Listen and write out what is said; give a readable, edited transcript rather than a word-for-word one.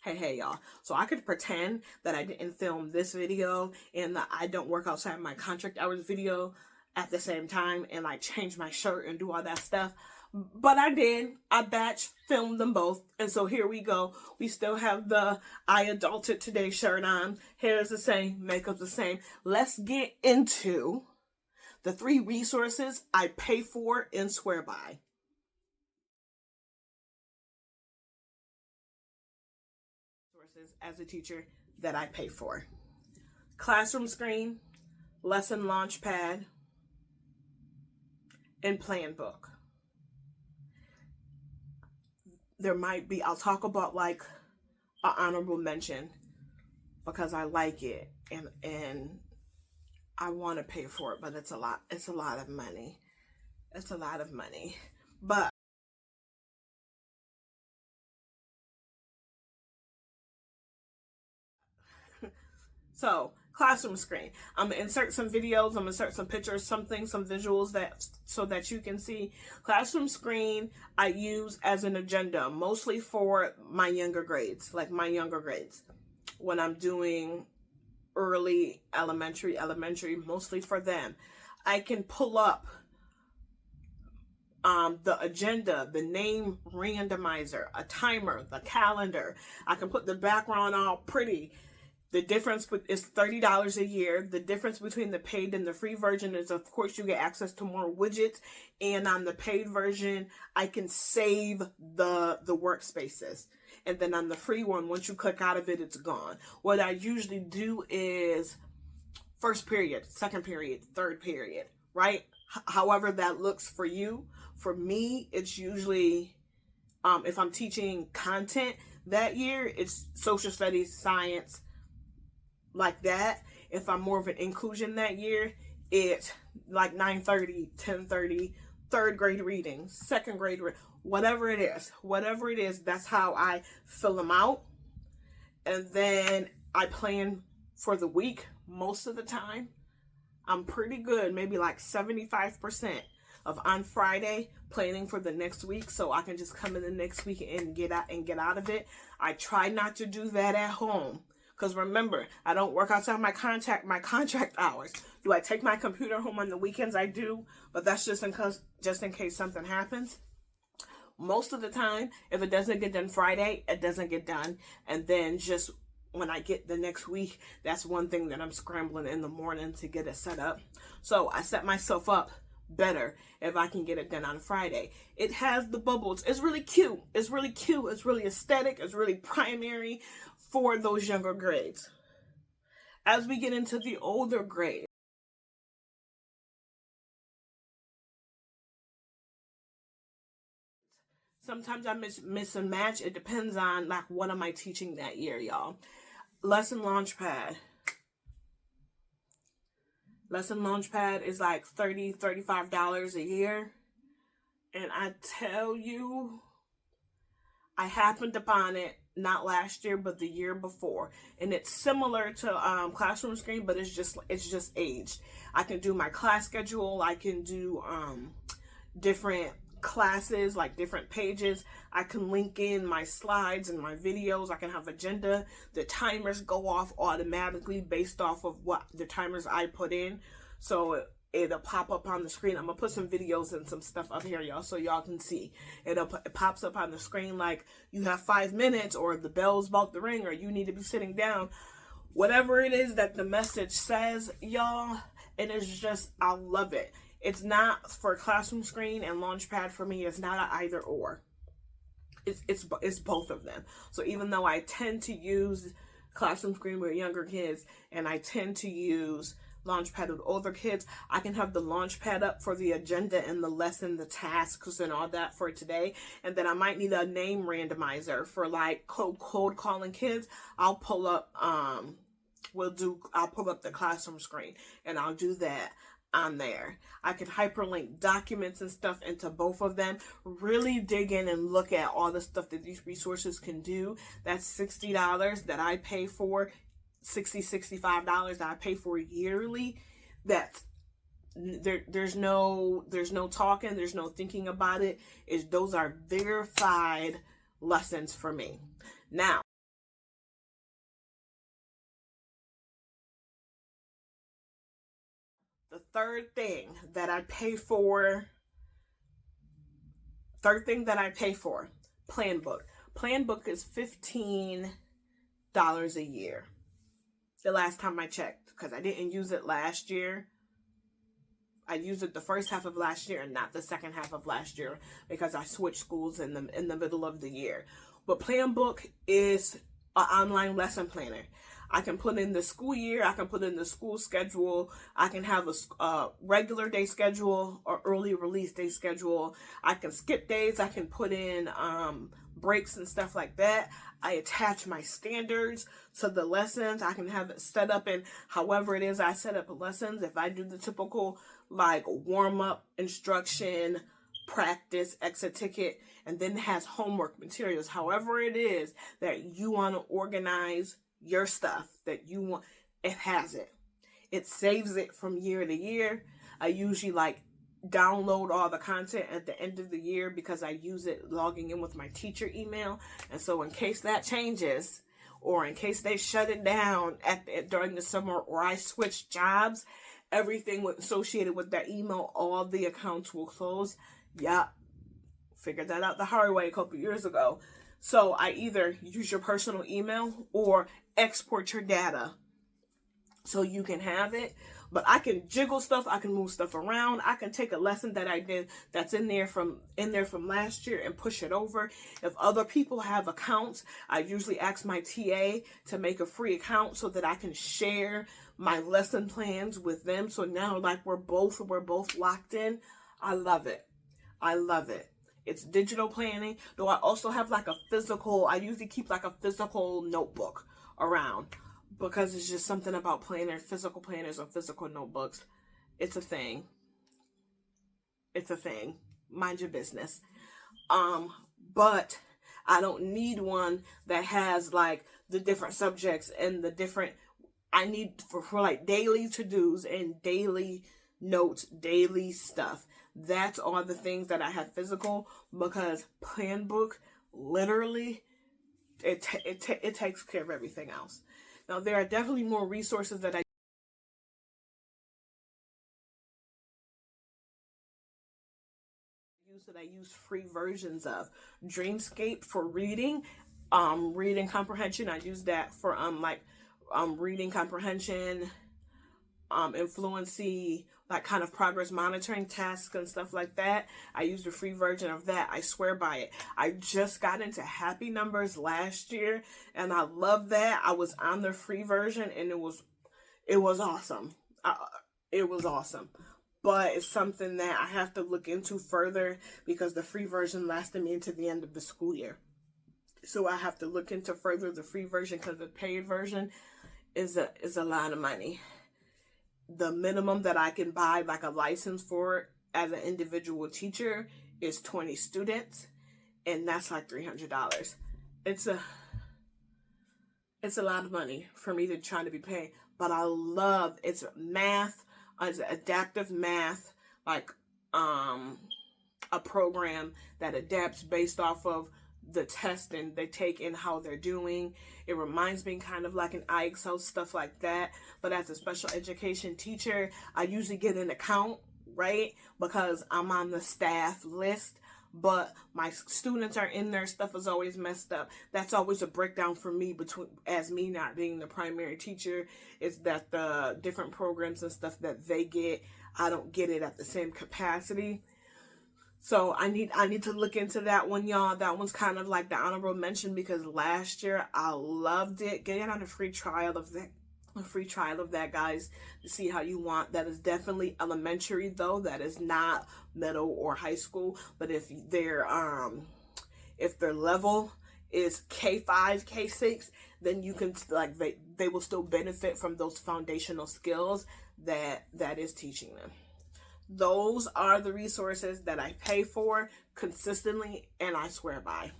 Hey y'all, so I could pretend that I didn't film this video and that I don't work outside my contract hours video at the same time and like change my shirt and do all that stuff, but I did. I batch filmed them both, and so here we go. We still have the I adulted today shirt on, hair is the same, makeup the same. Let's get into the 3 resources I pay for and swear by. As a teacher that I pay for: Classroomscreen, Lesson Launchpad, and Planbook. There might be, I'll talk about like an honorable mention because I like it and I want to pay for it, but it's a lot of money. It's a lot of money. But so, Classroomscreen. I'm gonna insert some videos, I'm gonna insert some pictures, some visuals that so that you can see. Classroomscreen I use as an agenda, mostly for my younger grades, when I'm doing early elementary, mostly for them. I can pull up the agenda, the name randomizer, a timer, the calendar. I can put the background all pretty. The difference is $30 a year. The difference between the paid and the free version is, of course, you get access to more widgets. And on the paid version, I can save the workspaces. And then on the free one, once you click out of it, it's gone. What I usually do is first period, second period, third period, right? However that looks for you. For me, it's usually, if I'm teaching content that year, it's social studies, science, like that. If I'm more of an inclusion that year, it's like 9:30, 10:30, third grade reading, second grade, whatever it is, that's how I fill them out. And then I plan for the week. Most of the time, I'm pretty good, maybe like 75% of on Friday planning for the next week, so I can just come in the next week and get out of it. I try not to do that at home. Because remember, I don't work outside my contract hours. Do I take my computer home on the weekends? I do, but that's just in case something happens. Most of the time, if it doesn't get done Friday, it doesn't get done. And then just when I get the next week, that's one thing that I'm scrambling in the morning to get it set up. So I set myself up better if I can get it done on Friday. It has the bubbles. It's really cute. It's really aesthetic. It's really primary for those younger grades. As we get into the older grades, sometimes I miss and match. It depends on like what am I teaching that year, y'all. Lesson Launchpad is like $30, $35 a year. And I tell you, I happened upon it not last year, but the year before. And it's similar to Classroomscreen, but it's just aged. I can do my class schedule. I can do different classes, like different pages. I can link in my slides and my videos. I can have agenda. The timers go off automatically based off of what the timers I put in. So it'll pop up on the screen. I'm gonna put some videos and some stuff up here, y'all, so y'all can see. It pops up on the screen like you have 5 minutes, or the bell's about to ring, or you need to be sitting down. Whatever it is that the message says, y'all, it is just, I love it. It's not for Classroomscreen and Launchpad for me. It's not an either or. It's both of them. So even though I tend to use Classroomscreen with younger kids and I tend to use Launchpad with older kids, I can have the Launchpad up for the agenda and the lesson, the tasks, and all that for today. And then I might need a name randomizer for like cold calling kids. I'll pull up the Classroomscreen and I'll do that on there. I can hyperlink documents and stuff into both of them. Really dig in and look at all the stuff that these resources can do. That's $60 that I pay for. $65 that I pay for yearly. That's there's no talking, there's no thinking about it. Those are verified lessons for me. Now, The third thing that I pay for, Planbook. Planbook is $15 a year. The last time I checked, because I didn't use it last year. I used it the first half of last year and not the second half of last year because I switched schools in the middle of the year. But Planbook is an online lesson planner. I can put in the school year, I can put in the school schedule, I can have a regular day schedule or early release day schedule. I can skip days, I can put in breaks and stuff like that. I attach my standards to the lessons. I can have it set up in however it is I set up lessons. If I do the typical like warm up, instruction, practice, exit ticket, and then it has homework materials, however it is that you want to organize your stuff that you want, it has it. It saves it from year to year. I usually like download all the content at the end of the year because I use it logging in with my teacher email. And so in case that changes, or in case they shut it down during the summer, or I switch jobs, everything associated with that email, all the accounts will close. Yeah, figured that out the hard way a couple years ago. So I either use your personal email or export your data so you can have it. But I can jiggle stuff, I can move stuff around. I can take a lesson that I did that's in there from last year and push it over. If other people have accounts, I usually ask my TA to make a free account so that I can share my lesson plans with them. So now like we're both locked in. I love it. I love it. It's digital planning, though I also have like I usually keep like a physical notebook around because it's just something about physical planners or physical notebooks. It's a thing. It's a thing. Mind your business. But I don't need one that has like the different subjects and the different, I need for like daily to-dos and daily notes, daily stuff. That's all the things that I have physical, because Planbook literally it takes care of everything else. Now there are definitely more resources that I use free versions of. Dreamscape for reading, reading comprehension. I use that for reading comprehension, influency, like kind of progress monitoring tasks and stuff like that. I used a free version of that. I swear by it. I just got into Happy Numbers last year and I love that. I was on the free version and it was awesome. It was awesome. But it's something that I have to look into further because the free version lasted me into the end of the school year. So I have to look into further the free version because the paid version is a lot of money. The minimum that I can buy like a license for as an individual teacher is 20 students, and that's like $300. It's a lot of money for me to try to be paying, but I love it's math, it's adaptive math, like a program that adapts based off of the testing they take and how they're doing. It reminds me kind of like an IXL, stuff like that. But as a special education teacher, I usually get an account, right? Because I'm on the staff list, but my students are in there. Stuff is always messed up. That's always a breakdown for me as me not being the primary teacher, is that the different programs and stuff that they get, I don't get it at the same capacity. So I need to look into that one, y'all. That one's kind of like the honorable mention because last year I loved it. Get on a free trial of that, guys, to see how you want. That is definitely elementary though. That is not middle or high school. But if their level is K5, K6, then you can like they will still benefit from those foundational skills that is teaching them. Those are the resources that I pay for consistently and I swear by.